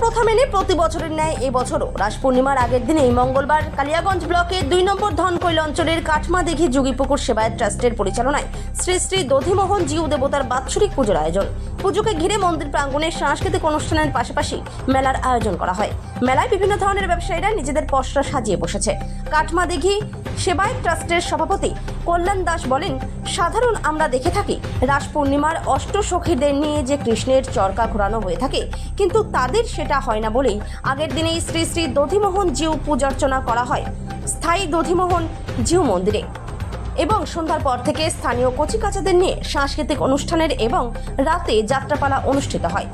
প্রথা মেনে প্রতি বছরের ন্যায় এবছরও রাস পূর্ণিমার আগের দিনেই মঙ্গলবার কালিয়াগঞ্জ ব্লকের 2 নম্বর ধনকৈল অঞ্চলের কাটমাদিঘি যোগীপুকুর সেবায়ত ট্রাস্টের পরিচালনায় শ্রী শ্রী দধিমোহন জিউ দেবতার বাৎসরিক পুজোর আয়োজন। পুজোকে ঘিরে মন্দির প্রাঙ্গণে সাংস্কৃতিক অনুষ্ঠানের পাশাপাশি মেলার আয়োজন করা হয়। মেলায় বিভিন্ন ধরনের ব্যবসায়ীরা নিজেদের পসরা সাজিয়ে বসেছে। কাটমাদিঘি সেবায়ত ট্রাস্টের সভাপতি কল্যাণ দাস বলেন, সাধারণ আমরা দেখে থাকি রাস পূর্ণিমার অষ্টসখীদের নিয়ে যে কৃষ্ণের চরকা ঘোরানো হয়ে থাকে, কিন্তু তাদের সেটা হয় না বলেই আগের দিনেই শ্রী শ্রী দধিমোহন জিউ পূজার্চনা করা হয় স্থায়ী দধিমোহন জিউ মন্দিরে এবং সন্ধ্যার পর থেকে স্থানীয় কচিকাচাদের নিয়ে সাংস্কৃতিক অনুষ্ঠানের এবং রাতে যাত্রাপালা অনুষ্ঠিত হয়।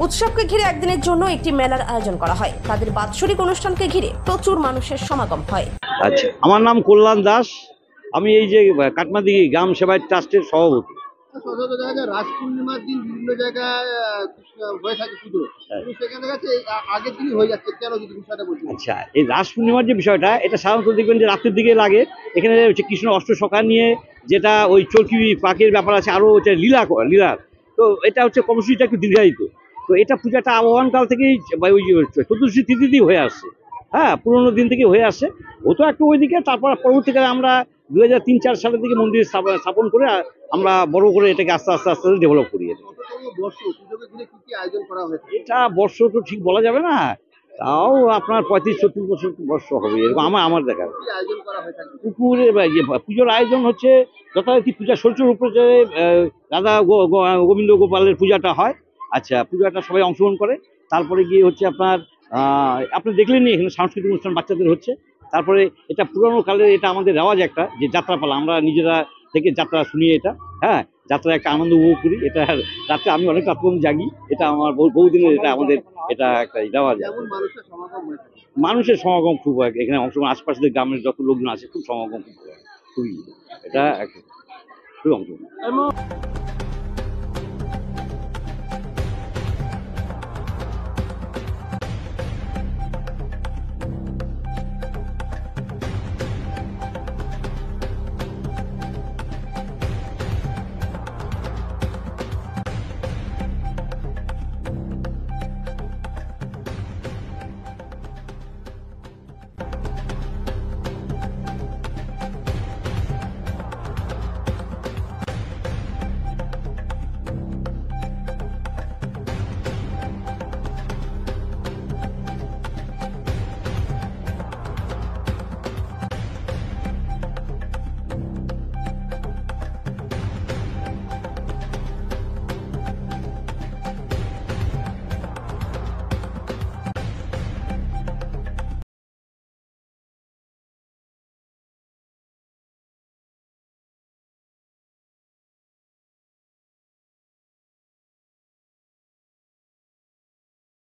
উৎসবকে ঘিরে একদিনের জন্য একটি মেলার আয়োজন করা হয়। তাদের বাৎসরিক অনুষ্ঠানকে ঘিরে প্রচুর মানুষের সমাগম হয়। আচ্ছা, আমার নাম কল্যাণ দাস। আমি এই যে কাটমাদিঘি গ্রাম সেবায়ত ট্রাস্টের সভাপতি। রাস পূর্ণিমার দিন বিভিন্ন জায়গায় হয়ে থাকে পুজো, সেখানে আগের দিনই হয়ে যাচ্ছে কেন, যদি বিষয়টা বলছি। আচ্ছা, এই রাস পূর্ণিমার যে বিষয়টা, এটা সাধারণত দেখবেন যে রাত্রের দিকে লাগে। এখানে হচ্ছে কৃষ্ণ অষ্টসখা নিয়ে যেটা ওই চরকি পাকের ব্যাপার আছে, আরও হচ্ছে লীলার। তো এটা হচ্ছে কর্মসূচিটা একটু দীর্ঘায়িত। তো এটা পূজাটা আহ্বানকাল থেকেই ওই চতুর্দশী তিথিতেই হয়ে আসছে। হ্যাঁ, পুরোনো দিন থেকে হয়ে আসছে। হতো একটু ওইদিকে, তারপর পরবর্তীকালে আমরা 2003-4 সালের দিকে মন্দির স্থাপন করে আমরা বড় করে এটাকে আস্তে আস্তে ডেভেলপ করি। এটা বর্ষ তো ঠিক বলা যাবে না, তাও আপনার 35-36 বছর বর্ষ হবে এরকম আমার দেখা। পুকুরে পুজোর আয়োজন হচ্ছে যথারীতি পূজা সরচুর উপরে যে রাধা গোবিন্দ গোপালের পূজাটা হয়। আচ্ছা, পূজাটা সবাই অংশগ্রহণ করে। তারপরে গিয়ে হচ্ছে আপনার আপনি দেখলেনই এখানে সাংস্কৃতিক অনুষ্ঠান বাচ্চাদের হচ্ছে। তারপরে এটা পুরোনো কালের, এটা আমাদের রেওয়াজ একটা, যে যাত্রাপালা আমরা নিজেরা থেকে যাত্রা শুনি। এটা হ্যাঁ, যাত্রা একটা আনন্দ উপভোগ করি। এটা রাত্রে আমি অনেক রাত পর্যন্ত জাগি। এটা আমার বহুদিনের, এটা আমাদের এটা একটা রেওয়াজ। মানুষের সমাগম খুব হয় এখানে, অংশগ্রহণ আশপাশের গ্রামের যত লোকজন আছে খুব সমাগম খুবই, এটা খুবই অংশগ্রহণ।